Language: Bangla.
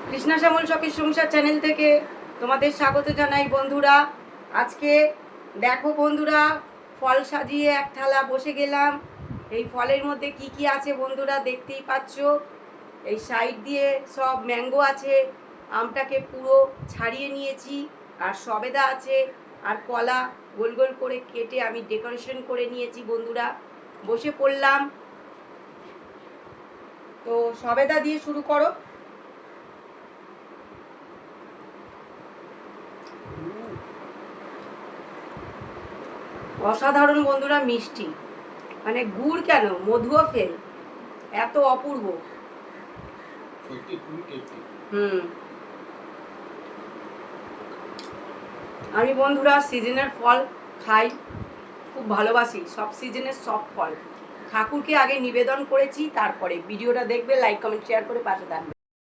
কৃষ্ণা শ্যামল শখের সংসার চ্যানেল থেকে তোমাদের স্বাগত জানাই বন্ধুরা। আজকে দেখো বন্ধুরা, ফল সাজিয়ে এক থালা বসে গেলাম। এই ফলের মধ্যে কি কি আছে বন্ধুরা দেখতেই পাচ্ছ। এই সাইড দিয়ে সব ম্যাঙ্গো আছে, আমটাকে পুরো ছাড়িয়ে নিয়েছি, আর সবেদা আছে, আর কলা গোল গোল করে কেটে আমি ডেকোরেশন করে নিয়েছি বন্ধুরা। বসে পড়লাম, তো সবেদা দিয়ে শুরু করো। অসাধারণ বন্ধুরা, মিষ্টি, মানে গুড় কেন, মধুও ফেল, এত অপূর্ব। হুম, আমি বন্ধুরা সিজনের ফল খাই, খুব ভালোবাসি সব সিজনের সব ফল। ঠাকুরকে আগে নিবেদন করেছি, তারপরে ভিডিওটা দেখবে, লাইক কমেন্ট শেয়ার করে পাশে থাকবে।